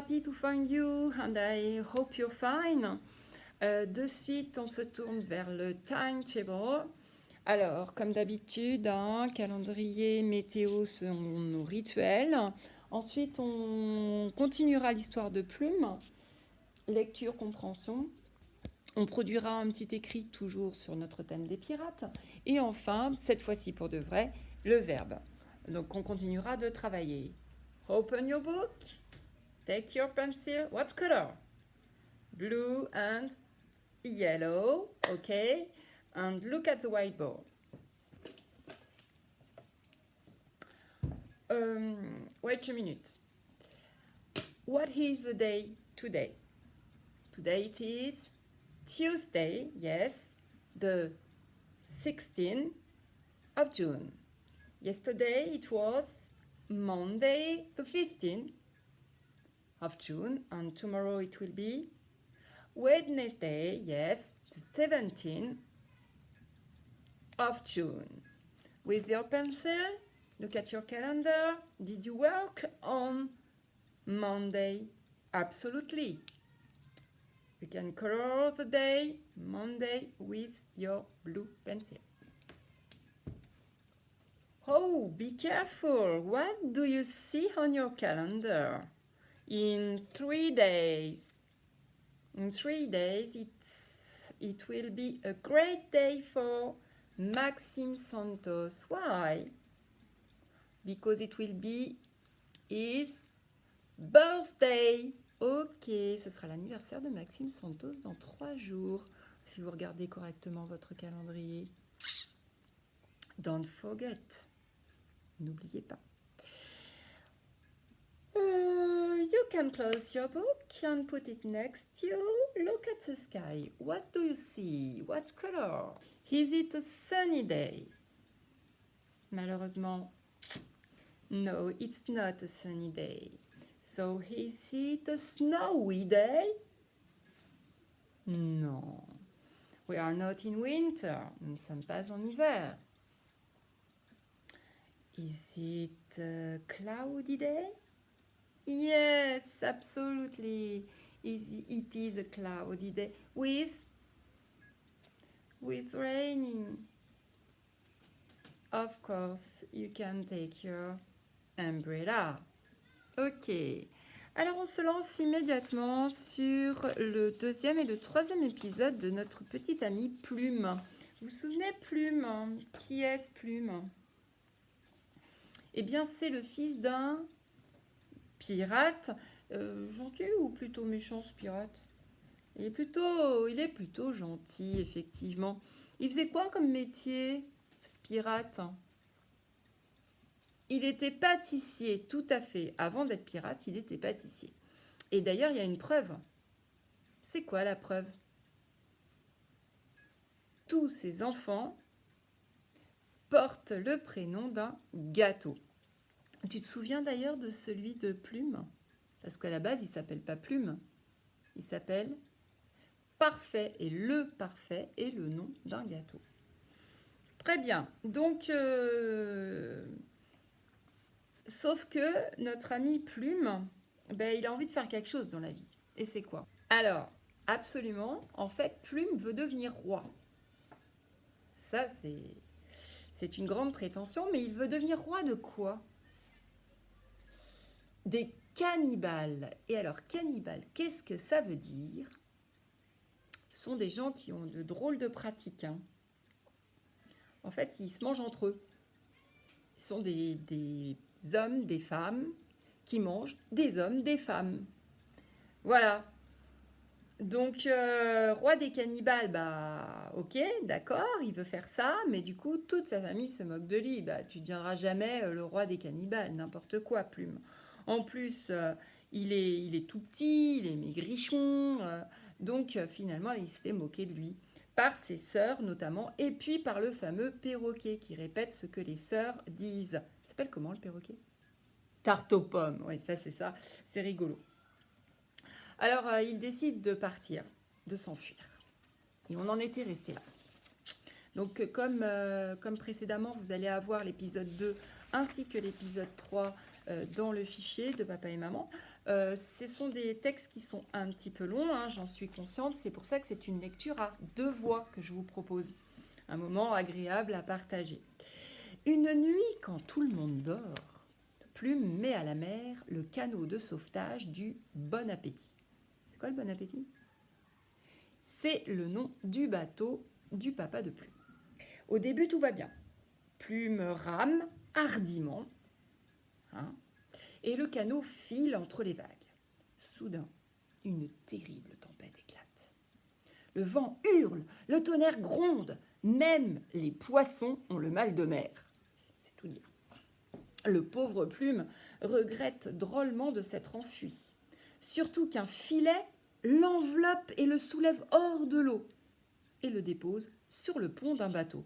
happy to find you and I hope you're fine. De suite, on se tourne vers le timetable. Alors, comme d'habitude, calendrier, météo sont nos rituels. Ensuite, on continuera l'histoire de Plume, lecture, compréhension. On produira un petit écrit toujours sur notre thème des pirates. Et enfin, cette fois-ci pour de vrai, le verbe. Donc, on continuera de travailler. Open your book. Take your pencil. What color? Blue and yellow. Okay. And look at the whiteboard. Wait a minute. What is the day today? Today it is Tuesday, yes, the 16th of June. Yesterday it was Monday, the 15th of June, and tomorrow it will be Wednesday, yes, the 17th of June. With your pencil, look at your calendar. Did you work on Monday? Absolutely. You can color the day Monday with your blue pencil. Oh, be careful. What do you see on your calendar? In 3 days. In 3 days, it will be a great day for Maxime Santos. Why? Because it will be his birthday. Ok, ce sera l'anniversaire de Maxime Santos dans 3 jours. Si vous regardez correctement votre calendrier. Don't forget. N'oubliez pas. You can close your book and put it next to you. Look at the sky. What do you see? What color? Is it a sunny day? Malheureusement, no, it's not a sunny day. So is it a snowy day? No. We are not in winter. Nous ne sommes pas en hiver. Is it a cloudy day? Yes, absolutely. It is a cloudy day with raining. Of course, you can take your umbrella. Ok. Alors, on se lance immédiatement sur le 2e et le 3e épisode de notre petite amie Plume. Vous vous souvenez Plume? Qui est-ce Plume? Eh bien, c'est le fils d'un pirate. Gentil ou plutôt méchant ce pirate? Il est plutôt gentil, effectivement. Il faisait quoi comme métier, ce pirate? Il était pâtissier, tout à fait. Avant d'être pirate, il était pâtissier. Et d'ailleurs, il y a une preuve. C'est quoi la preuve? Tous ses enfants portent le prénom d'un gâteau. Tu te souviens d'ailleurs de celui de Plume? Parce qu'à la base, il ne s'appelle pas Plume. Il s'appelle Parfait. Et le Parfait est le nom d'un gâteau. Très bien. Donc, sauf que notre ami Plume, il a envie de faire quelque chose dans la vie. Et c'est quoi? Alors, absolument, en fait, Plume veut devenir roi. Ça, c'est une grande prétention, mais il veut devenir roi de quoi? Des cannibales. Et alors, cannibales, qu'est-ce que ça veut dire? Ce sont des gens qui ont de drôles de pratiques. En fait, ils se mangent entre eux. Ce sont des hommes, des femmes qui mangent des hommes, des femmes. Voilà. Donc, roi des cannibales, ok, d'accord, il veut faire ça, mais du coup, toute sa famille se moque de lui. Tu ne deviendras jamais le roi des cannibales, n'importe quoi, Plume. En plus, il est tout petit, il est maigrichon, donc finalement, il se fait moquer de lui. Par ses sœurs notamment, et puis par le fameux perroquet qui répète ce que les sœurs disent. Il s'appelle comment le perroquet? Tarte aux pommes, oui, ça c'est ça, c'est rigolo. Alors, il décide de partir, de s'enfuir. Et on en était resté là. Donc, comme précédemment, vous allez avoir l'épisode 2 ainsi que l'épisode 3 dans le fichier de papa et maman. Ce sont des textes qui sont un petit peu longs, hein, j'en suis consciente. C'est pour ça que c'est une lecture à 2 voix que je vous propose. Un moment agréable à partager. Une nuit, quand tout le monde dort, Plume met à la mer le canot de sauvetage du Bon Appétit. C'est quoi le Bon Appétit? C'est le nom du bateau du papa de Plume. Au début, tout va bien. Plume rame hardiment, hein, et le canot file entre les vagues. Soudain, une terrible tempête éclate. Le vent hurle, le tonnerre gronde, même les poissons ont le mal de mer. C'est tout dire. Le pauvre Plume regrette drôlement de s'être enfui. Surtout qu'un filet l'enveloppe et le soulève hors de l'eau et le dépose sur le pont d'un bateau.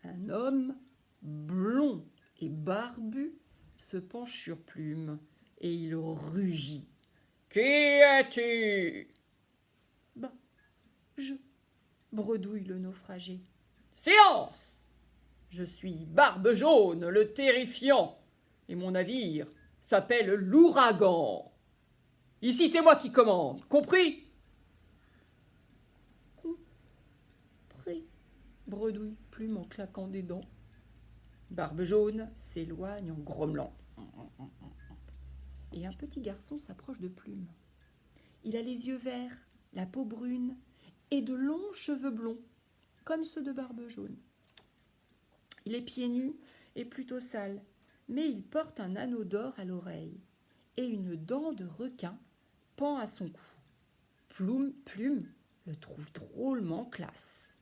Un homme blond et barbu se penche sur Plume et il rugit. « Qui es-tu » ? « Ben, je, bredouille le naufragé. « Silence ! Je suis Barbe Jaune, le terrifiant, et mon navire s'appelle l'Ouragan. Ici, c'est moi qui commande, compris ?» « Compris » bredouille Plume en claquant des dents. Barbe Jaune s'éloigne en grommelant. Et un petit garçon s'approche de Plume. Il a les yeux verts, la peau brune et de longs cheveux blonds, comme ceux de Barbe Jaune. Il est pieds nus et plutôt sale, mais il porte un anneau d'or à l'oreille et une dent de requin pend à son cou. Plume le trouve drôlement classe.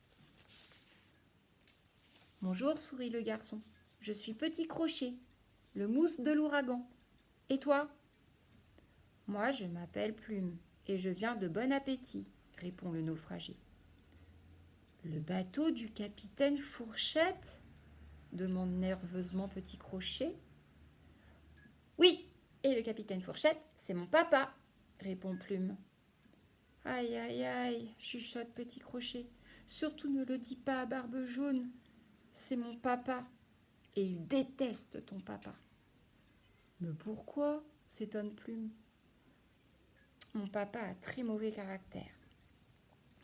« Bonjour, sourit le garçon. Je suis Petit Crochet, le mousse de l'ouragan. Et toi ?»« Moi, je m'appelle Plume et je viens de Bon Appétit, » répond le naufragé. « Le bateau du capitaine Fourchette ?» demande nerveusement Petit Crochet. « Oui, et le capitaine Fourchette, c'est mon papa, » répond Plume. « Aïe, aïe, aïe, chuchote Petit Crochet. Surtout ne le dis pas à Barbe Jaune. C'est mon papa, et il déteste ton papa. »« Mais pourquoi ?» s'étonne Plume. « Mon papa a très mauvais caractère.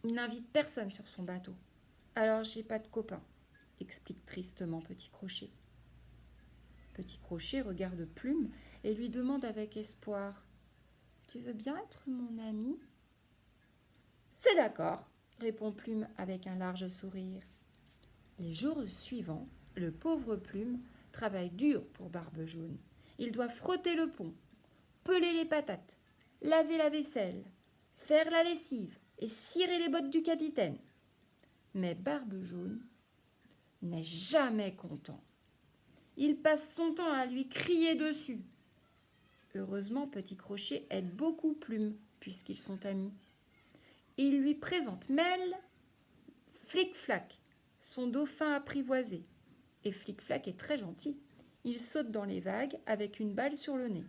Il n'invite personne sur son bateau. Alors j'ai pas de copains, » explique tristement Petit Crochet. Petit Crochet regarde Plume et lui demande avec espoir. « Tu veux bien être mon ami ?»« C'est d'accord, » répond Plume avec un large sourire. Les jours suivants, le pauvre Plume travaille dur pour Barbe Jaune. Il doit frotter le pont, peler les patates, laver la vaisselle, faire la lessive et cirer les bottes du capitaine. Mais Barbe Jaune n'est jamais content. Il passe son temps à lui crier dessus. Heureusement, Petit Crochet aide beaucoup Plume, puisqu'ils sont amis. Il lui présente même Flic-Flac, son dauphin apprivoisé. Et Flic-Flac est très gentil. Il saute dans les vagues avec une balle sur le nez.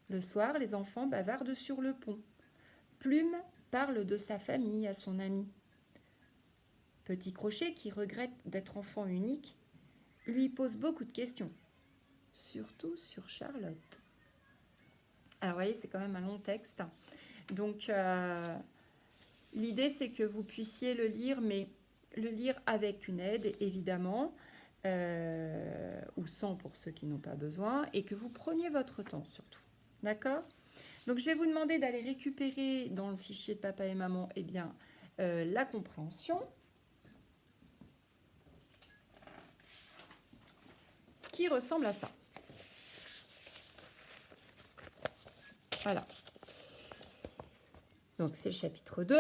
Le soir, les enfants bavardent sur le pont. Plume parle de sa famille à son ami. Petit Crochet, qui regrette d'être enfant unique, lui pose beaucoup de questions, surtout sur Charlotte. Alors, vous voyez, c'est quand même un long texte. Donc, l'idée, c'est que vous puissiez le lire, mais le lire avec une aide, évidemment, ou sans pour ceux qui n'ont pas besoin, et que vous preniez votre temps, surtout. D'accord ? Donc, je vais vous demander d'aller récupérer dans le fichier de papa et maman, eh bien, la compréhension, qui ressemble à ça. Voilà. Donc, c'est le chapitre 2.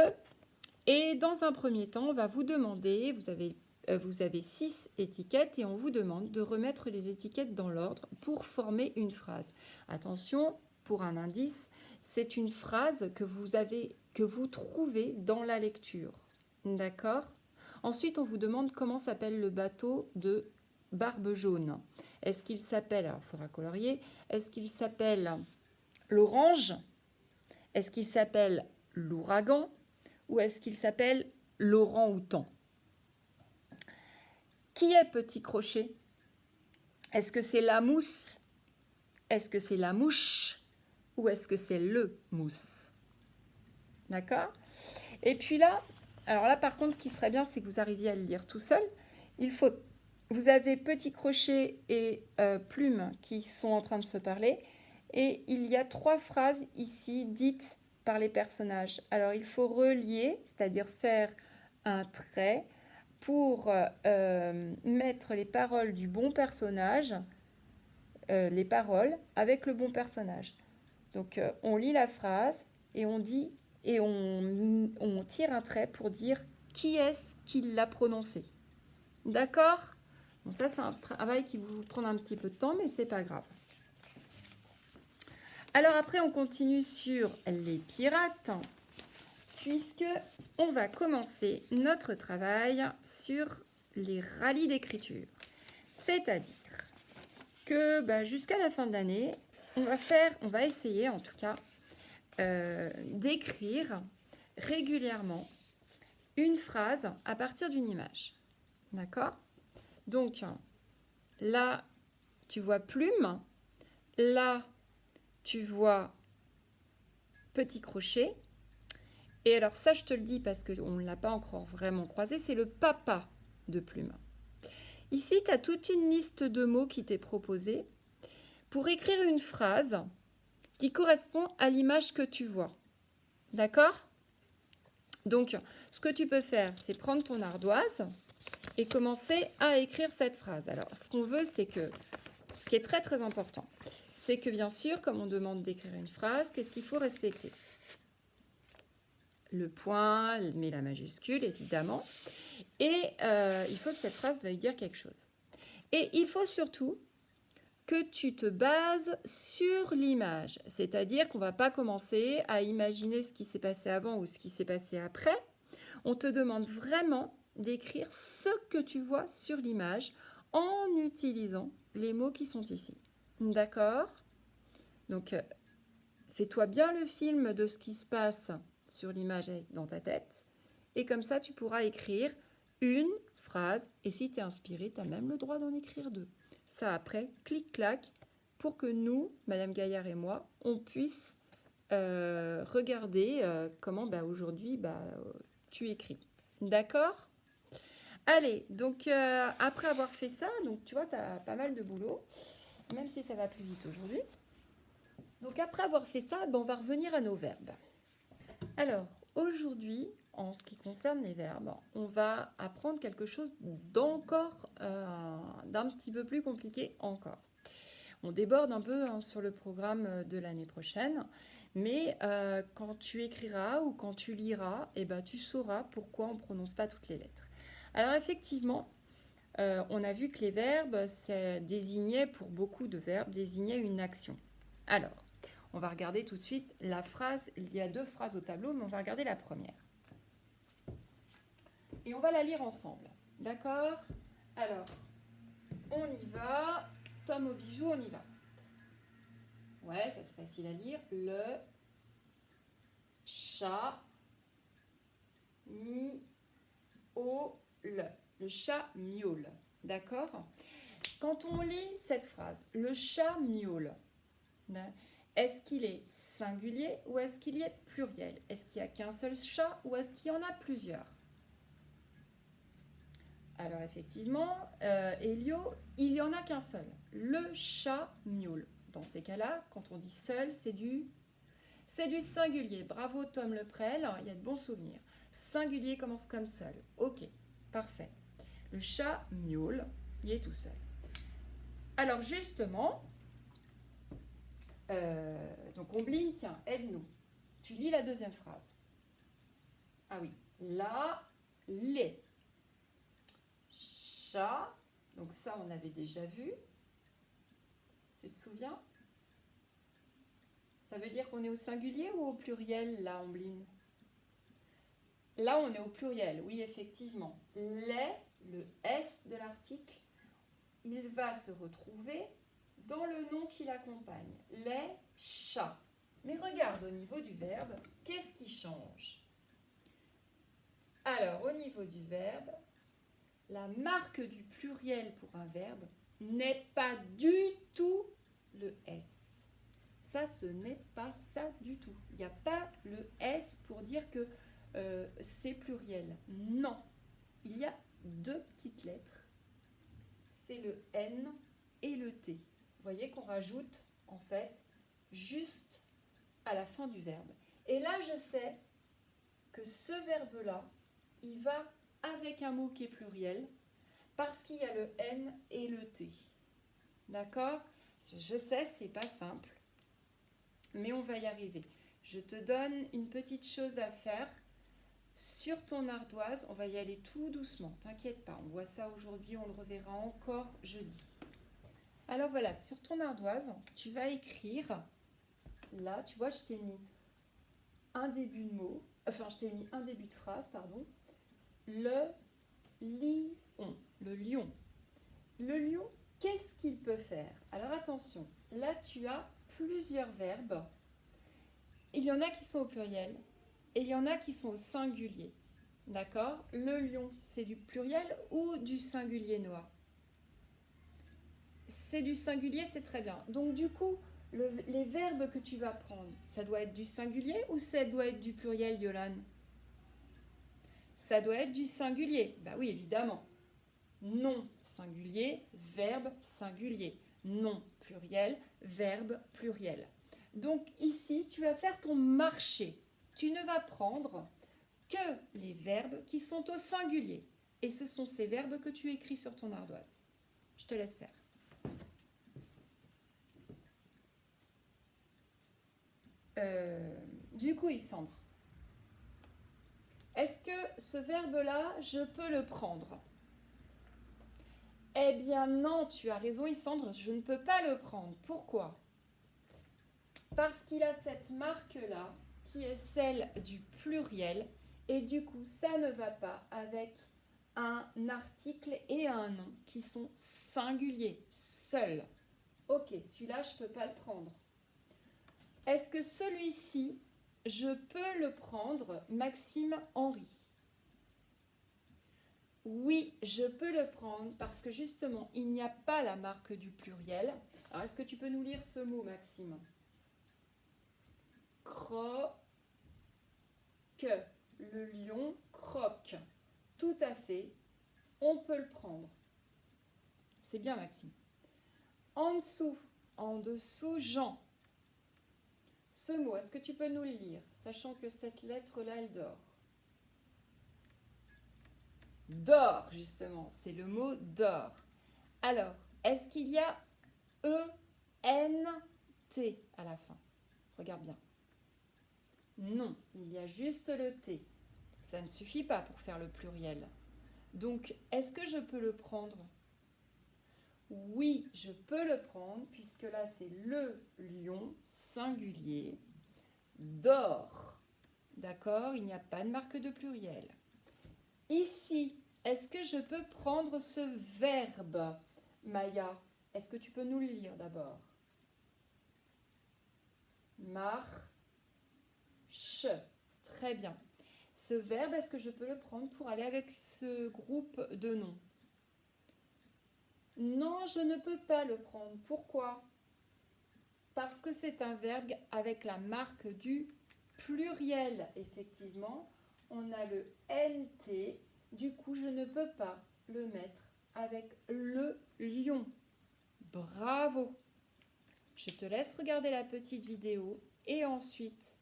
Et dans un premier temps, on va vous demander, vous avez 6 étiquettes et on vous demande de remettre les étiquettes dans l'ordre pour former une phrase. Attention, pour un indice, c'est une phrase que vous trouvez dans la lecture. D'accord ? Ensuite, on vous demande comment s'appelle le bateau de Barbe Jaune. Est-ce qu'il s'appelle, alors il faudra colorier, est-ce qu'il s'appelle l'Orange ? Est-ce qu'il s'appelle l'Ouragan ? Ou est-ce qu'il s'appelle l'Orang-Outan ? Qui est Petit Crochet ? Est-ce que c'est la mousse ? Est-ce que c'est la mouche ? ou est-ce que c'est le mousse? D'accord? Et puis là, alors là par contre, ce qui serait bien, c'est que vous arriviez à le lire tout seul. Vous avez petit crochet et plume qui sont en train de se parler. Et il y a 3 phrases ici dites par les personnages. Alors il faut relier, c'est-à-dire faire un trait pour mettre les paroles du bon personnage, les paroles avec le bon personnage. Donc on lit la phrase et on dit et on tire un trait pour dire qui est-ce qui l'a prononcé. D'accord? Bon, ça c'est un travail qui vous prend un petit peu de temps, mais c'est pas grave. Alors après on continue sur les pirates, puisque on va commencer notre travail sur les rallyes d'écriture. C'est-à-dire que jusqu'à la fin de l'année, on va essayer en tout cas d'écrire régulièrement une phrase à partir d'une image. D'accord? Donc là, tu vois plume, là, tu vois petit crochet. Et alors ça, je te le dis parce qu'on ne l'a pas encore vraiment croisé, c'est le papa de plume. Ici, tu as toute une liste de mots qui t'est proposée pour écrire une phrase qui correspond à l'image que tu vois. D'accord? Donc, ce que tu peux faire, c'est prendre ton ardoise et commencer à écrire cette phrase. Alors, ce qu'on veut, c'est que, ce qui est très très important, c'est que bien sûr, comme on demande d'écrire une phrase, qu'est-ce qu'il faut respecter? Le point, mais la majuscule, évidemment. Et il faut que cette phrase veuille dire quelque chose. Et il faut surtout que tu te bases sur l'image. C'est-à-dire qu'on ne va pas commencer à imaginer ce qui s'est passé avant ou ce qui s'est passé après. On te demande vraiment d'écrire ce que tu vois sur l'image en utilisant les mots qui sont ici. D'accord? Donc, fais-toi bien le film de ce qui se passe sur l'image dans ta tête. Et comme ça, tu pourras écrire une phrase. Et si tu es inspiré, tu as même le droit d'en écrire 2. Ça après, clic-clac, pour que nous, Madame Gaillard et moi, on puisse regarder comment aujourd'hui tu écris. D'accord? Allez, donc après avoir fait ça, donc tu vois, tu as pas mal de boulot, même si ça va plus vite aujourd'hui. Donc après avoir fait ça, on va revenir à nos verbes. Alors, aujourd'hui, en ce qui concerne les verbes, on va apprendre quelque chose d'un petit peu plus compliqué encore. On déborde un peu sur le programme de l'année prochaine, mais quand tu écriras ou quand tu liras, tu sauras pourquoi on ne prononce pas toutes les lettres. Alors effectivement, on a vu que les verbes, pour beaucoup de verbes, désignaient une action. Alors, on va regarder tout de suite la phrase. Il y a 2 phrases au tableau, mais on va regarder la première. Et on va la lire ensemble. D'accord? Alors, on y va. Tom au bijou, on y va. Ouais, ça c'est facile à lire. Le chat miaule. Le chat miaule. D'accord? Quand on lit cette phrase, le chat miaule, est-ce qu'il est singulier ou est-ce qu'il est pluriel? Est-ce qu'il n'y a qu'un seul chat ou est-ce qu'il y en a plusieurs? Alors effectivement, Elio, il n'y en a qu'un seul. Le chat miaule. Dans ces cas-là, quand on dit seul, c'est du singulier. Bravo Tom Leprel, il y a de bons souvenirs. Singulier commence comme seul. Ok, parfait. Le chat miaule, il est tout seul. Alors justement, donc Ombline, tiens, aide-nous. Tu lis la deuxième phrase. Ah oui, les chats, donc ça on avait déjà vu. Tu te souviens? Ça veut dire qu'on est au singulier ou au pluriel, là, Ombline? Là, on est au pluriel, oui, effectivement. Les, le S de l'article, il va se retrouver dans le nom qui l'accompagne. Les chats. Mais regarde au niveau du verbe, qu'est-ce qui change? Alors, au niveau du verbe, la marque du pluriel pour un verbe n'est pas du tout le S. Ça, ce n'est pas ça du tout. Il n'y a pas le S pour dire que c'est pluriel. Non, il y a deux petites lettres. C'est le N et le T. Vous voyez qu'on rajoute, en fait, juste à la fin du verbe. Et là, je sais que ce verbe-là, il va avec un mot qui est pluriel parce qu'il y a le N et le T. D'accord? Je sais, c'est pas simple, mais on va y arriver. Je te donne une petite chose à faire. Sur ton ardoise, on va y aller tout doucement, t'inquiète pas. On voit ça aujourd'hui, on le reverra encore jeudi. Alors voilà, sur ton ardoise, tu vas écrire, là, tu vois, je t'ai mis un début de mot, enfin, je t'ai mis un début de phrase, pardon. Le lion, le lion. Le lion, qu'est-ce qu'il peut faire? Alors attention, là, tu as plusieurs verbes. Il y en a qui sont au pluriel et il y en a qui sont au singulier. D'accord? Le lion, c'est du pluriel ou du singulier, Noah? C'est du singulier, c'est très bien. Donc du coup, les verbes que tu vas prendre, ça doit être du singulier ou ça doit être du pluriel, Yolande? Ça doit être du singulier. Bah oui, évidemment. Non singulier, verbe singulier. Non pluriel, verbe pluriel. Donc ici, tu vas faire ton marché. Tu ne vas prendre que les verbes qui sont au singulier. Et ce sont ces verbes que tu écris sur ton ardoise. Je te laisse faire. Du coup, Isandre, est-ce que ce verbe-là, je peux le prendre? Eh bien non, tu as raison, Isandre, je ne peux pas le prendre. Pourquoi? Parce qu'il a cette marque-là, qui est celle du pluriel, et du coup, ça ne va pas avec un article et un nom qui sont singuliers, seuls. Ok, celui-là, je ne peux pas le prendre. Est-ce que celui-ci, je peux le prendre, Maxime Henry? Oui, je peux le prendre parce que justement, il n'y a pas la marque du pluriel. Alors, est-ce que tu peux nous lire ce mot, Maxime? Croque. Le lion croque. Tout à fait, on peut le prendre. C'est bien, Maxime. En dessous, Jean. Ce mot, est-ce que tu peux nous le lire, sachant que cette lettre-là, elle dort? Dort, justement, c'est le mot dort. Alors, est-ce qu'il y a E-N-T à la fin? Regarde bien. Non, il y a juste le T. Ça ne suffit pas pour faire le pluriel. Donc, est-ce que je peux le prendre? Oui, je peux le prendre, puisque là, c'est le lion singulier dort. D'accord? Il n'y a pas de marque de pluriel. Ici, est-ce que je peux prendre ce verbe, Maya? Est-ce que tu peux nous le lire d'abord? Marche. Très bien. Ce verbe, est-ce que je peux le prendre pour aller avec ce groupe de noms? Non, je ne peux pas le prendre. Pourquoi? Parce que c'est un verbe avec la marque du pluriel. Effectivement, on a le NT. Du coup, je ne peux pas le mettre avec le lion. Bravo! Je te laisse regarder la petite vidéo et ensuite,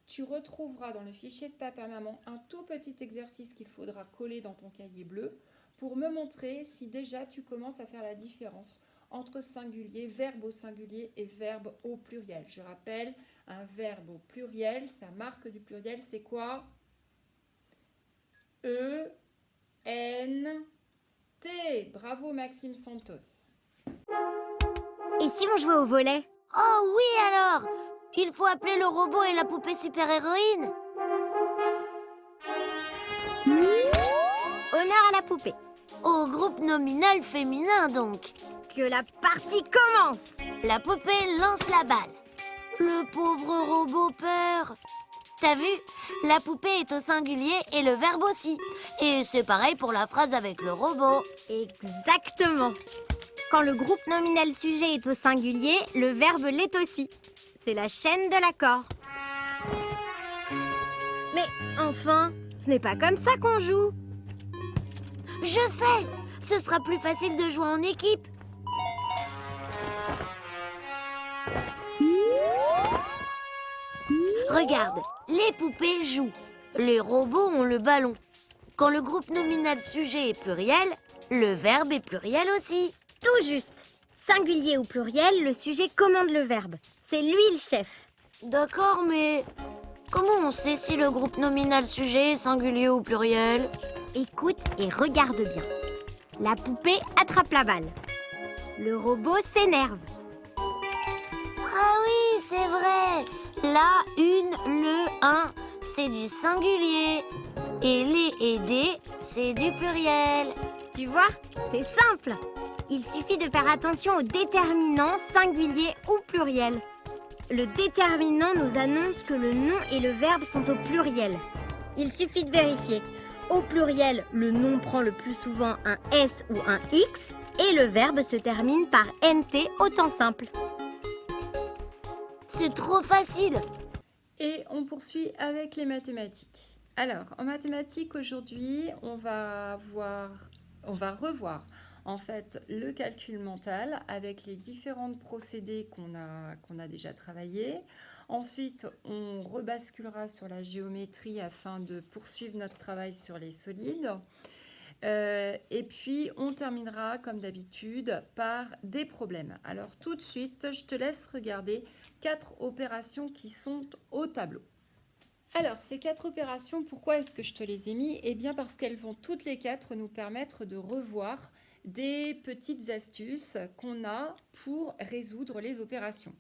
tu retrouveras dans le fichier de papa-maman un tout petit exercice qu'il faudra coller dans ton cahier bleu pour me montrer si déjà tu commences à faire la différence entre singulier, verbe au singulier et verbe au pluriel. Je rappelle, un verbe au pluriel, sa marque du pluriel, c'est quoi? E, N, T. Bravo Maxime Santos. Et si on jouait au volley? Oh oui alors! Il faut appeler le robot et la poupée super-héroïne. Honneur à la poupée. Au groupe nominal féminin donc. Que la partie commence. La poupée lance la balle. Le pauvre robot perd. T'as vu? La poupée est au singulier et le verbe aussi. Et c'est pareil pour la phrase avec le robot. Exactement. Quand le groupe nominal sujet est au singulier, le verbe l'est aussi. c'est la chaîne de l'accord. Mais enfin, ce n'est pas comme ça qu'on joue. Je sais, ce sera plus facile de jouer en équipe. Regarde, les poupées jouent. Les robots ont le ballon. Quand le groupe nominal sujet est pluriel, le verbe est pluriel aussi. Tout juste. Singulier ou pluriel, le sujet commande le verbe. C'est lui le chef. D'accord, mais comment on sait si le groupe nominal sujet est singulier ou pluriel? Écoute et regarde bien. La poupée attrape la balle. Le robot s'énerve. Ah oui, c'est vrai. La, une, le, un, c'est du singulier. Et les et des, c'est du pluriel. Tu vois, c'est simple. Il suffit de faire attention au déterminant singulier ou pluriel. Le déterminant nous annonce que le nom et le verbe sont au pluriel. Il suffit de vérifier. Au pluriel, le nom prend le plus souvent un S ou un X et le verbe se termine par NT au temps simple. C'est trop facile. Et on poursuit avec les mathématiques. Alors, en mathématiques, aujourd'hui, on va revoir en fait le calcul mental avec les différents procédés qu'on a déjà travaillés. Ensuite, on rebasculera sur la géométrie afin de poursuivre notre travail sur les solides. Et puis, on terminera, comme d'habitude, par des problèmes. Alors, tout de suite, je te laisse regarder 4 opérations qui sont au tableau. Alors, ces 4 opérations, pourquoi est-ce que je te les ai mis? Eh bien, parce qu'elles vont toutes les 4 nous permettre de revoir des petites astuces qu'on a pour résoudre les opérations.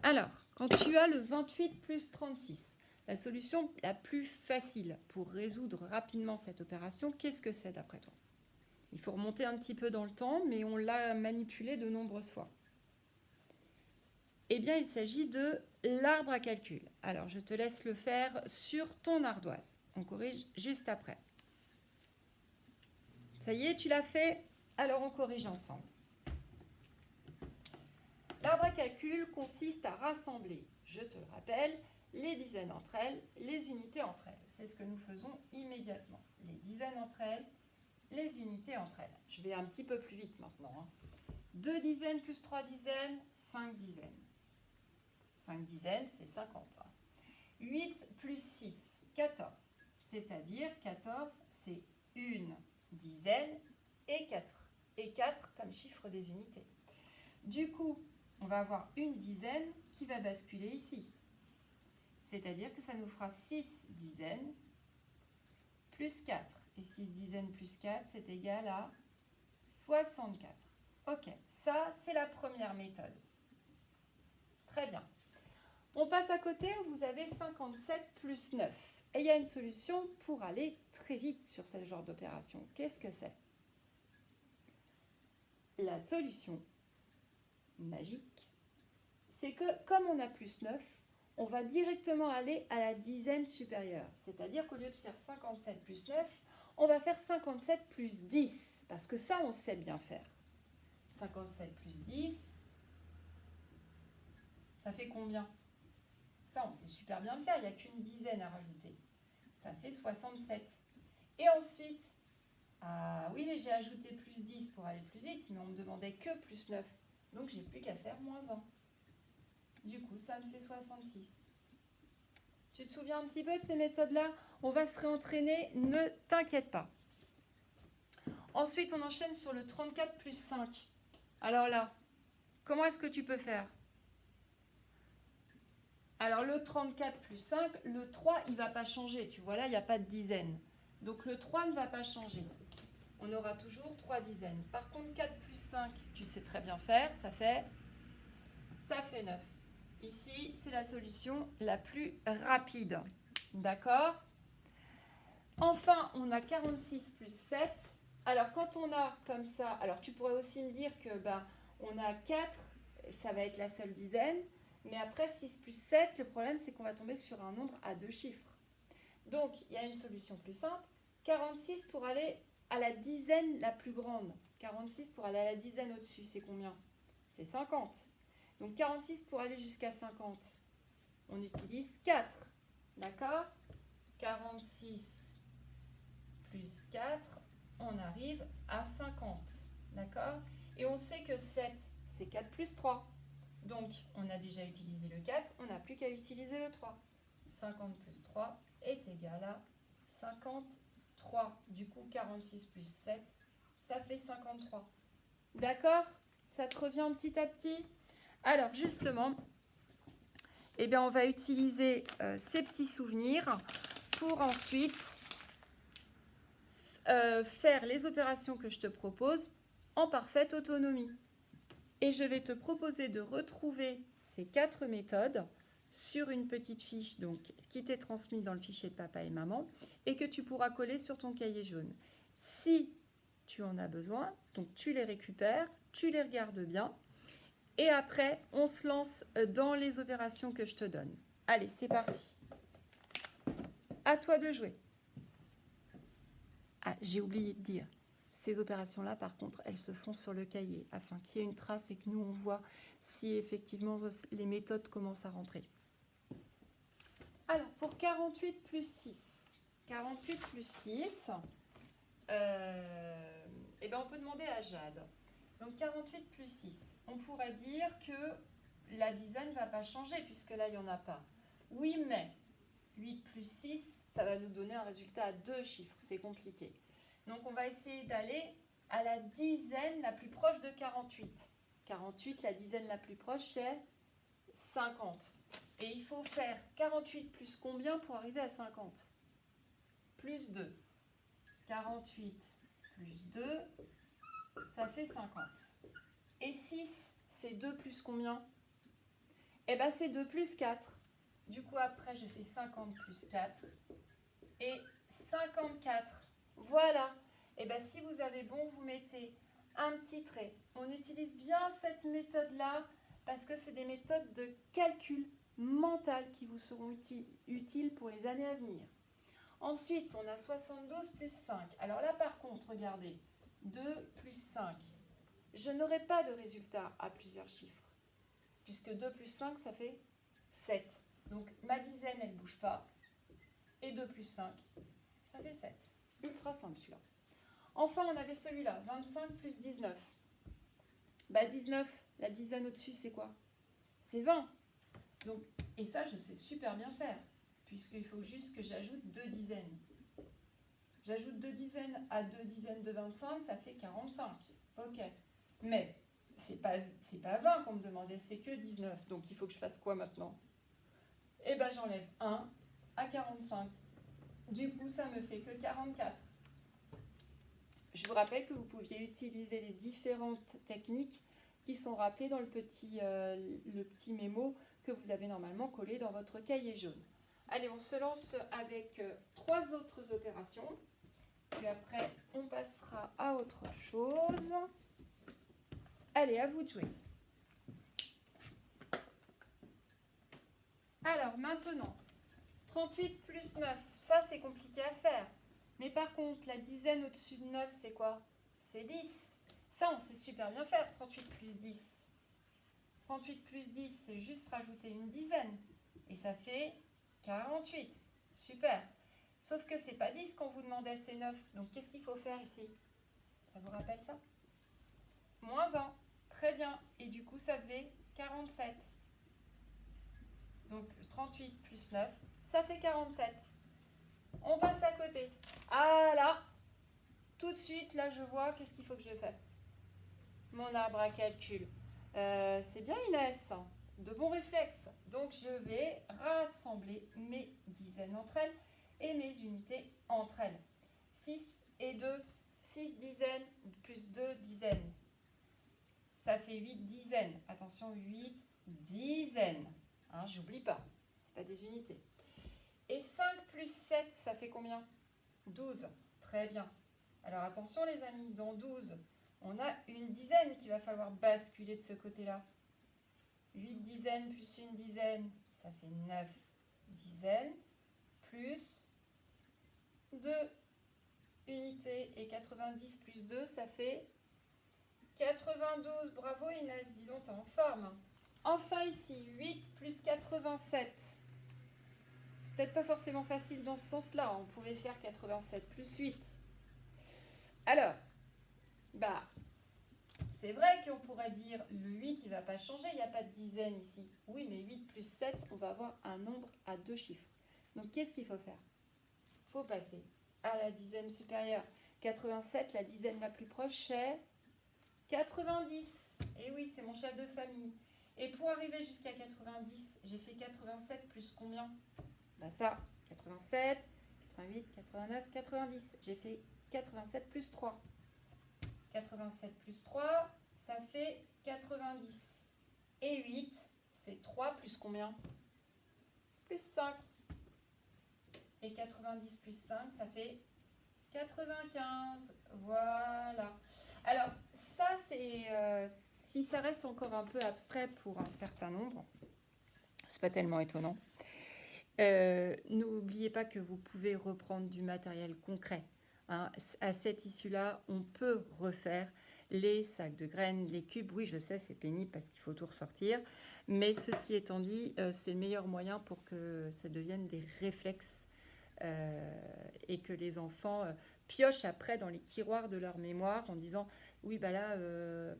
Alors, quand tu as le 28 plus 36, la solution la plus facile pour résoudre rapidement cette opération, qu'est-ce que c'est d'après toi? Il faut remonter un petit peu dans le temps, mais on l'a manipulé de nombreuses fois. Eh bien, il s'agit de l'arbre à calcul. Alors, je te laisse le faire sur ton ardoise. On corrige juste après. Ça y est, tu l'as fait? Alors, on corrige ensemble. L'arbre à calcul consiste à rassembler, je te le rappelle, les dizaines entre elles, les unités entre elles. C'est ce que nous faisons immédiatement. Les dizaines entre elles, les unités entre elles. Je vais un petit peu plus vite maintenant. 2 dizaines plus 3 dizaines, 5 dizaines. 5 dizaines, c'est 50. 8 plus 6, 14. C'est-à-dire 14, c'est une dizaine et 4. Et 4 comme chiffre des unités. Du coup, on va avoir une dizaine qui va basculer ici. C'est-à-dire que ça nous fera 6 dizaines plus 4. Et 6 dizaines plus 4, c'est égal à 64. Ok, ça, c'est la première méthode. Très bien. On passe à côté, vous avez 57 plus 9. Et il y a une solution pour aller très vite sur ce genre d'opération. Qu'est-ce que c'est? La solution magique, c'est que comme on a plus 9, on va directement aller à la dizaine supérieure. C'est-à-dire qu'au lieu de faire 57 plus 9, on va faire 57 plus 10. Parce que ça, on sait bien faire. 57 plus 10, ça fait combien? Ça, on sait super bien le faire. Il n'y a qu'une dizaine à rajouter. Ça fait 67. Et ensuite, ah oui, mais j'ai ajouté plus 10 pour aller plus vite, mais on me demandait que plus 9. Donc, j'ai plus qu'à faire moins 1. Du coup, ça me fait 66. Tu te souviens un petit peu de ces méthodes-là? On va se réentraîner, ne t'inquiète pas. Ensuite, on enchaîne sur le 34 plus 5. Alors là, comment est-ce que tu peux faire? Alors, le 34 plus 5, le 3, il ne va pas changer. Tu vois là, il n'y a pas de dizaine. Donc, le 3 ne va pas changer. On aura toujours 3 dizaines. Par contre, 4 plus 5, tu sais très bien faire. Ça fait 9. Ici, c'est la solution la plus rapide. D'accord? Enfin, on a 46 plus 7. Alors, quand on a comme ça, alors tu pourrais aussi me dire que on a 4, ça va être la seule dizaine. Mais après, 6 plus 7, le problème, c'est qu'on va tomber sur un nombre à 2 chiffres. Donc, il y a une solution plus simple. 46 pour aller à la dizaine la plus grande. 46 pour aller à la dizaine au-dessus, c'est combien? C'est 50. Donc, 46 pour aller jusqu'à 50. on utilise 4. D'accord? 46 plus 4, on arrive à 50. D'accord? Et on sait que 7, c'est 4 plus 3. Donc, on a déjà utilisé le 4, on n'a plus qu'à utiliser le 3. 50 plus 3 est égal à 53. Du coup, 46 plus 7, ça fait 53. D'accord? Ça te revient petit à petit? Alors, justement, eh bien, on va utiliser ces petits souvenirs pour ensuite faire les opérations que je te propose en parfaite autonomie. Et je vais te proposer de retrouver ces 4 méthodes sur une petite fiche donc, qui t'est transmise dans le fichier de papa et maman et que tu pourras coller sur ton cahier jaune. Si tu en as besoin, donc tu les récupères, tu les regardes bien et après on se lance dans les opérations que je te donne. Allez, c'est parti. À toi de jouer. Ah, j'ai oublié de dire, ces opérations-là, par contre, elles se font sur le cahier afin qu'il y ait une trace et que nous, on voit si effectivement les méthodes commencent à rentrer. Alors, pour 48 plus 6, 48 plus 6, eh ben, on peut demander à Jade. Donc, 48 plus 6, on pourrait dire que la dizaine ne va pas changer puisque là, il n'y en a pas. Oui, mais 8 plus 6, ça va nous donner un résultat à 2 chiffres. C'est compliqué. Donc, on va essayer d'aller à la dizaine la plus proche de 48. 48, la dizaine la plus proche, c'est 50. Et il faut faire 48 plus combien pour arriver à 50? Plus 2. 48 plus 2, ça fait 50. Et 6, c'est 2 plus combien? Eh bien, c'est 2 plus 4. Du coup, après, je fais 50 plus 4 et 54. Voilà. Et bien, si vous avez bon, vous mettez un petit trait. On utilise bien cette méthode-là parce que c'est des méthodes de calcul mental qui vous seront utiles pour les années à venir. Ensuite, on a 72 plus 5. Alors là, par contre, regardez, 2 plus 5. Je n'aurai pas de résultat à plusieurs chiffres puisque 2 plus 5, ça fait 7. Donc, ma dizaine, elle ne bouge pas. Et 2 plus 5, ça fait 7. Ultra simple, celui-là. Enfin, on avait celui-là, 25 plus 19. Bah, 19, la dizaine au-dessus, c'est quoi? C'est 20. Donc, et ça, je sais super bien faire, puisqu'il faut juste que j'ajoute 2 dizaines. J'ajoute 2 dizaines à 2 dizaines de 25, ça fait 45. Ok. Mais, c'est pas 20 qu'on me demandait, c'est que 19. Donc, il faut que je fasse quoi maintenant? Eh bien, j'enlève 1 à 45. Du coup, ça me fait que 44. Je vous rappelle que vous pouviez utiliser les différentes techniques qui sont rappelées dans le petit mémo que vous avez normalement collé dans votre cahier jaune. Allez, on se lance avec 3 autres opérations. Puis après, on passera à autre chose. Allez, à vous de jouer. Alors, maintenant, 38 plus 9, ça c'est compliqué à faire. Mais par contre, la dizaine au-dessus de 9, c'est quoi? C'est 10. Ça, on sait super bien faire, 38 plus 10. 38 plus 10, c'est juste rajouter une dizaine. Et ça fait 48. Super. Sauf que c'est pas 10 qu'on vous demandait, c'est 9. Donc, qu'est-ce qu'il faut faire ici? Ça vous rappelle ça? Moins 1. Très bien. Et du coup, ça faisait 47. Donc, 38 plus 9, ça fait 47. On passe à côté. Ah là, tout de suite, là, je vois qu'est-ce qu'il faut que je fasse. Mon arbre à calcul. C'est bien, Inès. De bons réflexes. Donc, je vais rassembler mes dizaines entre elles et mes unités entre elles. 6 et 2, 6 dizaines plus 2 dizaines. Ça fait 8 dizaines. Attention, 8 dizaines. Hein, j'oublie pas. Ce pas des unités. Et 5 plus 7, ça fait combien? 12. Très bien. Alors attention les amis, dans 12, on a une dizaine qu'il va falloir basculer de ce côté-là. 8 dizaines plus une dizaine, ça fait 9 dizaines, plus 2 unités. Et 90 plus 2, ça fait 92. Bravo Inès, dis donc, t'es en forme. Enfin ici, 8 plus 87. C'est peut-être pas forcément facile dans ce sens-là. On pouvait faire 87 plus 8. Alors, bah, c'est vrai qu'on pourrait dire le 8, il ne va pas changer, il n'y a pas de dizaine ici. Oui, mais 8 plus 7, on va avoir un nombre à 2 chiffres. Donc, qu'est-ce qu'il faut faire? Il faut passer à la dizaine supérieure. 87, la dizaine la plus proche, c'est 90. Et oui, c'est mon chef de famille. Et pour arriver jusqu'à 90, j'ai fait 87 plus combien? Bah ça, 87, 88, 89, 90. J'ai fait 87 plus 3. 87 plus 3, ça fait 90. Et 8, c'est 3 plus combien? Plus 5. Et 90 plus 5, ça fait 95. Voilà. Alors, ça, c'est... si ça reste encore un peu abstrait pour un certain nombre, c'est pas tellement étonnant. N'oubliez pas que vous pouvez reprendre du matériel concret. Hein. À cette issue-là, on peut refaire les sacs de graines, les cubes. Oui, je sais, c'est pénible parce qu'il faut tout ressortir. Mais ceci étant dit, c'est le meilleur moyen pour que ça devienne des réflexes et que les enfants piochent après dans les tiroirs de leur mémoire en disant « Oui, bah là,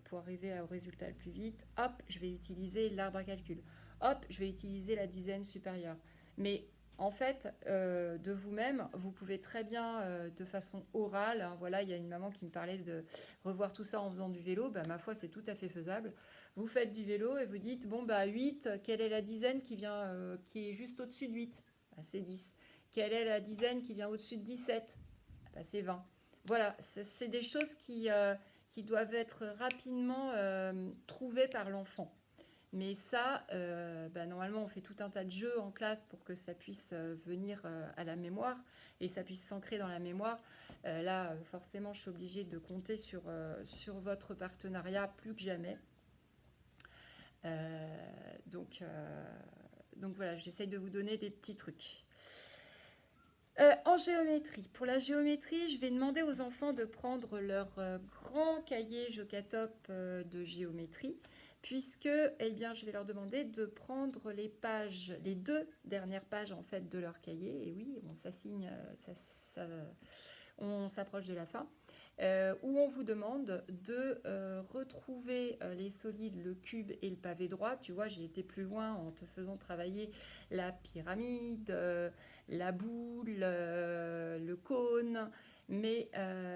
pour arriver au résultat le plus vite, hop, je vais utiliser l'arbre à calcul. Hop, je vais utiliser la dizaine supérieure. » Mais en fait, de vous-même, vous pouvez très bien, de façon orale, hein, voilà, il y a une maman qui me parlait de revoir tout ça en faisant du vélo, bah, ma foi, c'est tout à fait faisable. Vous faites du vélo et vous dites, bon, bah 8, quelle est la dizaine qui est juste au-dessus de 8? Bah, c'est 10. Quelle est la dizaine qui vient au-dessus de 17? Bah, c'est 20. Voilà, c'est des choses qui doivent être rapidement trouvées par l'enfant. Mais ça, normalement, on fait tout un tas de jeux en classe pour que ça puisse venir à la mémoire et ça puisse s'ancrer dans la mémoire. Là, forcément, je suis obligée de compter sur votre partenariat plus que jamais. Donc voilà, j'essaye de vous donner des petits trucs. En géométrie, pour la géométrie, je vais demander aux enfants de prendre leur grand cahier Jocatop de géométrie, puisque je vais leur demander de prendre les 2 dernières pages en fait de leur cahier. Et oui, on s'assigne, on s'approche de la fin. Où on vous demande de retrouver les solides, le cube et le pavé droit. Tu vois, j'ai été plus loin en te faisant travailler la pyramide, la boule, le cône, mais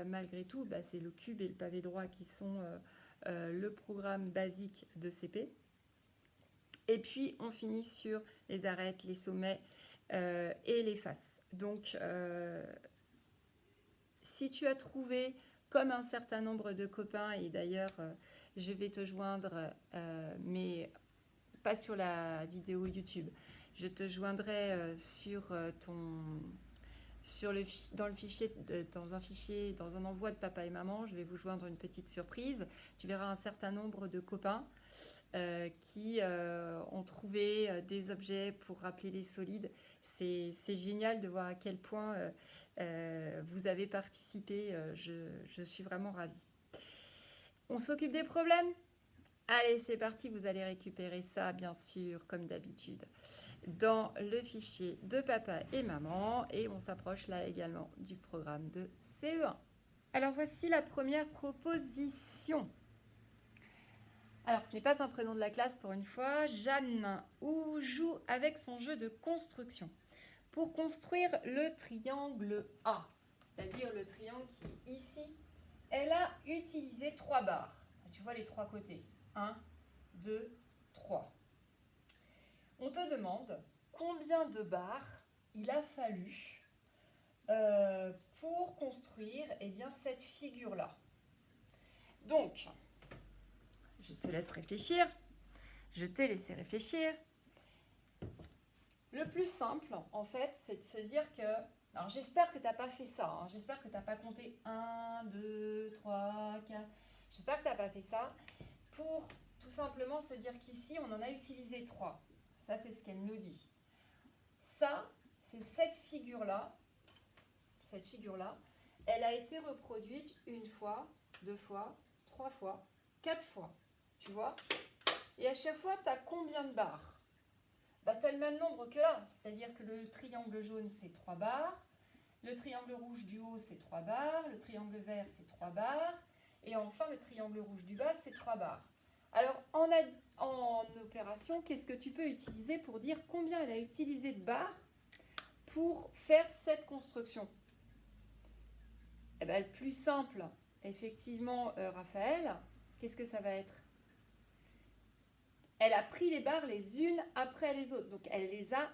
malgré tout, c'est le cube et le pavé droit qui sont le programme basique de CP. Et puis, on finit sur les arêtes, les sommets et les faces. Donc, si tu as trouvé, comme un certain nombre de copains, et d'ailleurs, je vais te joindre, mais pas sur la vidéo YouTube, je te joindrai dans un envoi de papa et maman, je vais vous joindre une petite surprise. Tu verras un certain nombre de copains qui ont trouvé des objets pour rappeler les solides. C'est génial de voir à quel point vous avez participé. Je suis vraiment ravie. On s'occupe des problèmes? Allez, c'est parti. Vous allez récupérer ça, bien sûr, comme d'habitude, dans le fichier de papa et maman. Et on s'approche là également du programme de CE1. Alors, voici la première proposition. Alors, ce n'est pas un prénom de la classe pour une fois. Jeanne joue avec son jeu de construction. Pour construire le triangle A, c'est-à-dire le triangle qui est ici, elle a utilisé 3 barres. Tu vois les 3 côtés. 1, 2, 3. On te demande combien de barres il a fallu pour construire cette figure-là. Donc, je te laisse réfléchir. Je t'ai laissé réfléchir. Le plus simple, en fait, c'est de se dire que... Alors, j'espère que tu n'as pas fait ça. Hein. J'espère que tu n'as pas compté 1, 2, 3, 4. J'espère que tu n'as pas fait ça. Pour tout simplement se dire qu'ici, on en a utilisé 3. Ça, c'est ce qu'elle nous dit. Ça, c'est cette figure-là. Cette figure-là, elle a été reproduite 1 fois, 2 fois, 3 fois, 4 fois. Tu vois? Et à chaque fois, tu as combien de barres? Bah, tu as le même nombre que là, c'est-à-dire que le triangle jaune, c'est 3 barres, le triangle rouge du haut, c'est 3 barres, le triangle vert, c'est 3 barres, et enfin, le triangle rouge du bas, c'est 3 barres. Alors, en opération, qu'est-ce que tu peux utiliser pour dire combien elle a utilisé de barres pour faire cette construction? Eh bien, le plus simple, effectivement, Raphaël, qu'est-ce que ça va être? Elle a pris les barres les unes après les autres, donc elle les a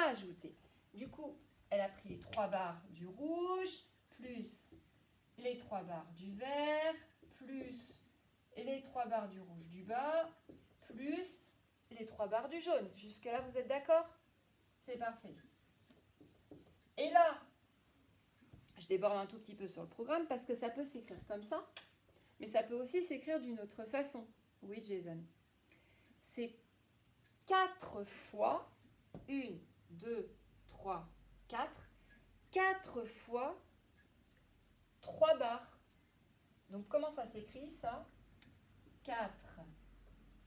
ajoutées. Du coup, elle a pris les 3 barres du rouge, plus les 3 barres du vert, plus les 3 barres du rouge du bas, plus les 3 barres du jaune. Jusque-là, vous êtes d'accord? C'est parfait. Et là, je déborde un tout petit peu sur le programme parce que ça peut s'écrire comme ça, mais ça peut aussi s'écrire d'une autre façon. Oui, Jason. C'est 4 fois 1, 2, 3, 4. 4 fois 3 barres. Donc, comment ça s'écrit, ça? 4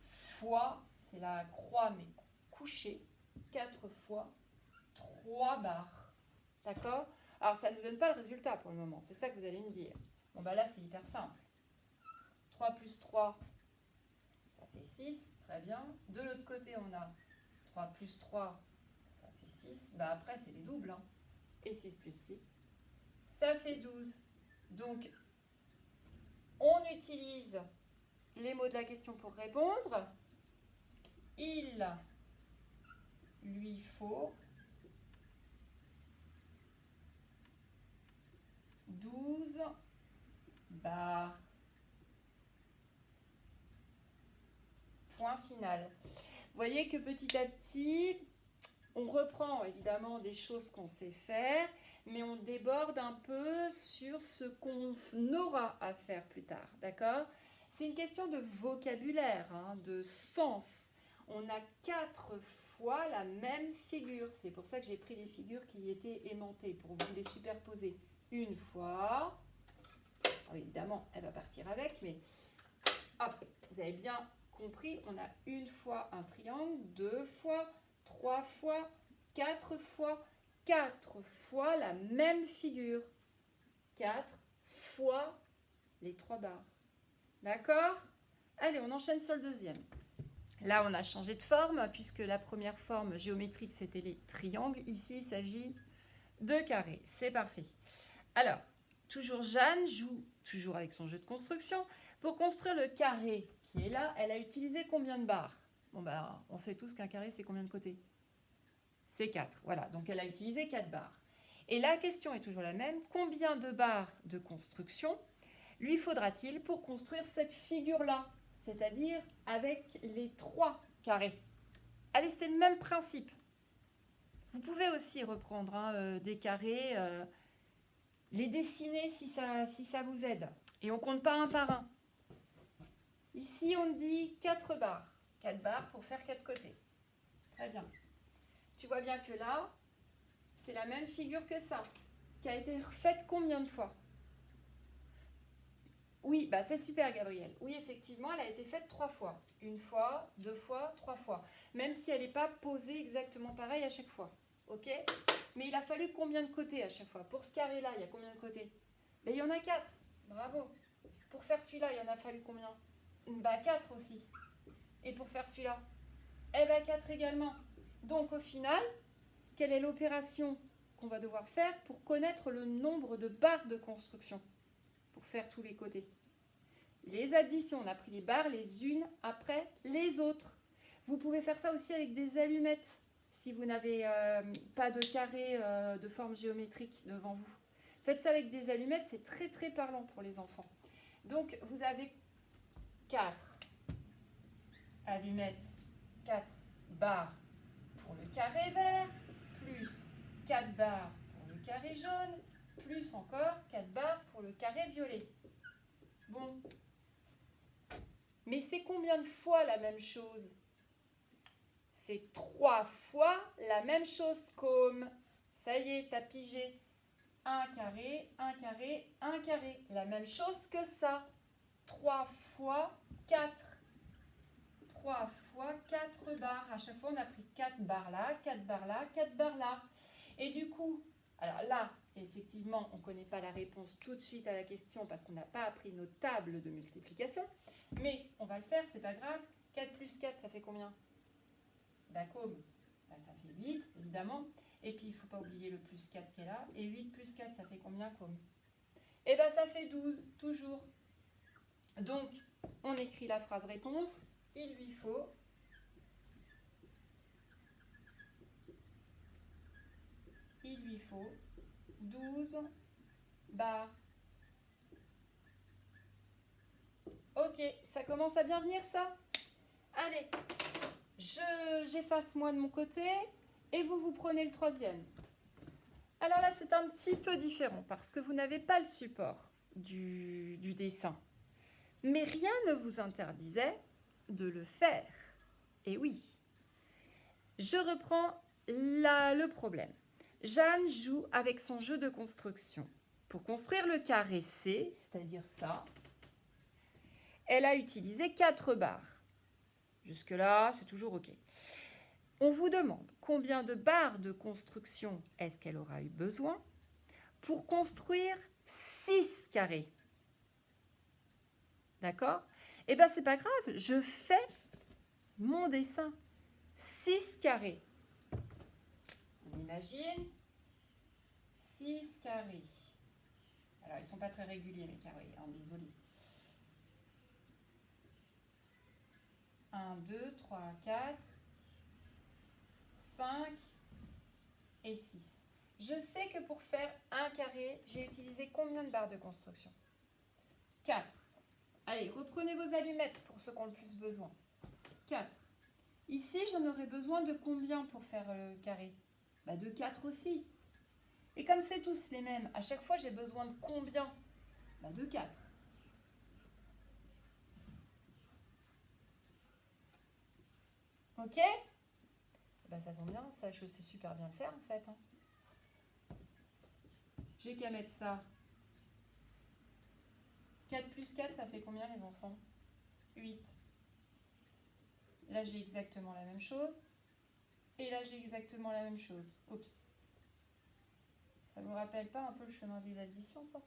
fois, c'est la croix, mais couchée. 4 fois 3 barres. D'accord? Alors, ça ne nous donne pas le résultat pour le moment. C'est ça que vous allez me dire. Bon, bah là, c'est hyper simple. 3 plus 3, ça fait 6. Très bien. De l'autre côté, on a 3 plus 3, ça fait 6. Bah après, c'est des doubles. Hein. Et 6 plus 6, ça fait 12. Donc, on utilise les mots de la question pour répondre. Il lui faut 12 barres. Point final. Vous voyez que petit à petit, on reprend évidemment des choses qu'on sait faire, mais on déborde un peu sur ce qu'on aura à faire plus tard, d'accord? C'est une question de vocabulaire, hein, de sens. On a 4 fois la même figure. C'est pour ça que j'ai pris des figures qui étaient aimantées, pour vous les superposer. Une fois, alors évidemment, elle va partir avec, mais hop, vous avez bien compris, on a une fois un triangle, 2 fois, 3 fois, 4 fois la même figure. 4 fois les 3 barres. D'accord? Allez, on enchaîne sur le deuxième. Là, on a changé de forme, puisque la première forme géométrique, c'était les triangles. Ici, il s'agit de carrés. C'est parfait. Alors, toujours Jeanne joue toujours avec son jeu de construction. Pour construire le carré qui est là, elle a utilisé combien de barres? Bon, ben, on sait tous qu'un carré, c'est combien de côtés? C'est 4. Voilà, donc elle a utilisé 4 barres. Et la question est toujours la même. Combien de barres de construction lui faudra-t-il pour construire cette figure-là? C'est-à-dire avec les 3 carrés. Allez, c'est le même principe. Vous pouvez aussi reprendre hein, des carrés, les dessiner si ça vous aide. Et on ne compte pas un par un. Ici, on dit 4 barres. 4 barres pour faire 4 côtés. Très bien. Tu vois bien que là, c'est la même figure que ça, qui a été refaite combien de fois? Oui, bah c'est super, Gabriel. Oui, effectivement, elle a été faite 3 fois. 1 fois, 2 fois, 3 fois. Même si elle n'est pas posée exactement pareil à chaque fois. Ok? Mais il a fallu combien de côtés à chaque fois? Pour ce carré-là, il y a combien de côtés? Ben, il y en a 4. Bravo. Pour faire celui-là, il y en a fallu combien? Bah 4 aussi. Et pour faire celui-là? Eh ben 4 également. Donc au final, quelle est l'opération qu'on va devoir faire pour connaître le nombre de barres de construction? Pour faire tous les côtés. Les additions, on a pris les barres les unes après les autres. Vous pouvez faire ça aussi avec des allumettes, si vous n'avez pas de carré de forme géométrique devant vous. Faites ça avec des allumettes, c'est très très parlant pour les enfants. Donc vous avez 4 allumettes, 4 barres pour le carré vert, plus 4 barres pour le carré jaune, plus encore 4 barres pour le carré violet. Bon. Mais c'est combien de fois la même chose? C'est 3 fois la même chose comme, ça y est, t'as pigé, un carré, un carré, un carré. La même chose que ça. 3 fois 4. 3 fois 4 barres. À chaque fois, on a pris 4 barres là, 4 barres là, 4 barres là. Et du coup, alors là, effectivement, on ne connaît pas la réponse tout de suite à la question parce qu'on n'a pas appris nos tables de multiplication. Mais on va le faire, c'est pas grave. 4 plus 4, ça fait combien? Comme ça fait 8, évidemment. Et puis, il ne faut pas oublier le plus 4 qui est là. Et 8 plus 4, ça fait combien comme? Eh bien, ça fait 12, toujours. Donc, on écrit la phrase réponse. Il lui faut 12 barres. Ok, ça commence à bien venir ça? Allez, j'efface moi de mon côté et vous prenez le troisième. Alors là, c'est un petit peu différent parce que vous n'avez pas le support du dessin. Mais rien ne vous interdisait de le faire. Et oui, je reprends le problème. Jeanne joue avec son jeu de construction. Pour construire le carré C, c'est-à-dire ça, elle a utilisé 4 barres. Jusque-là, c'est toujours OK. On vous demande combien de barres de construction est-ce qu'elle aura eu besoin pour construire 6 carrés. D'accord? Eh bien, c'est pas grave, je fais mon dessin. 6 carrés. On imagine 6 carrés. Alors, ils ne sont pas très réguliers, mes carrés, hein, désolé. 1, 2, 3, 4, 5 et 6. Je sais que pour faire un carré, j'ai utilisé combien de barres de construction? 4. Allez, reprenez vos allumettes pour ceux qui ont le plus besoin. 4. Ici, j'en aurais besoin de combien pour faire le carré? De 4 aussi. Et comme c'est tous les mêmes, à chaque fois, j'ai besoin de combien? De 4. Ok? Ça tombe bien, ça, je sais super bien le faire en fait. J'ai qu'à mettre ça. 4 plus 4, ça fait combien les enfants? 8. Là, j'ai exactement la même chose. Et là, j'ai exactement la même chose. Oups. Ça vous rappelle pas un peu le chemin des additions, ça?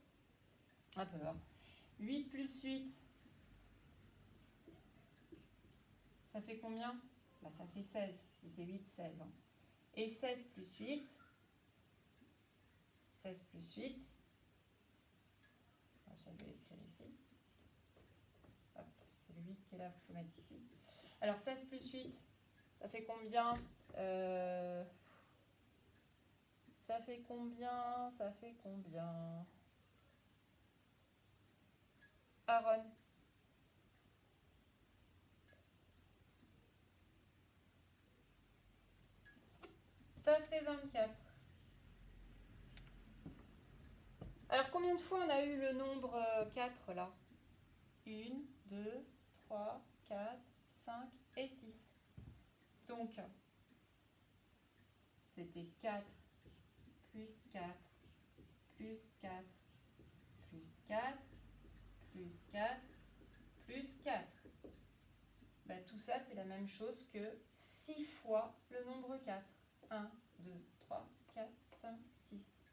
Un peu, hein. 8 plus 8. Ça fait combien? Ça fait 16. 8 et 8, 16. Hein. Et 16 plus 8. 16 plus 8. Je vais l'écrire ici. Hop, c'est le 8 qui est là, il faut mettre ici. Alors 16 plus 8, ça fait combien? Ça fait combien? Ça fait combien? Aaron. Ça fait 24. Alors, combien de fois on a eu le nombre 4 là? 1, 2, 3, 4, 5 et 6. Donc, c'était 4 plus 4 plus 4 plus 4 plus 4 plus 4. Tout ça, c'est la même chose que 6 fois le nombre 4. 1, 2, 3, 4, 5, 6.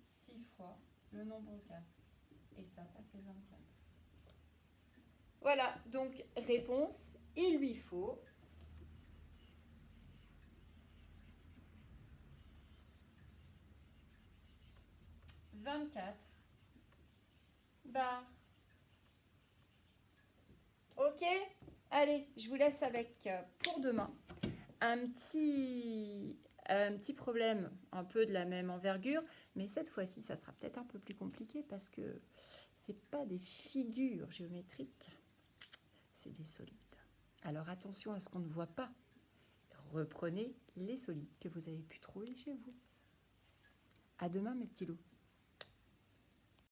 6 fois le nombre 4. Et ça fait 24. Voilà, donc réponse, il lui faut 24 barres. Ok? Allez, je vous laisse avec, pour demain, un petit problème un peu de la même envergure, mais cette fois-ci, ça sera peut-être un peu plus compliqué parce que c'est pas des figures géométriques, c'est des solides. Alors attention à ce qu'on ne voit pas. Reprenez les solides que vous avez pu trouver chez vous. À demain, mes petits loups.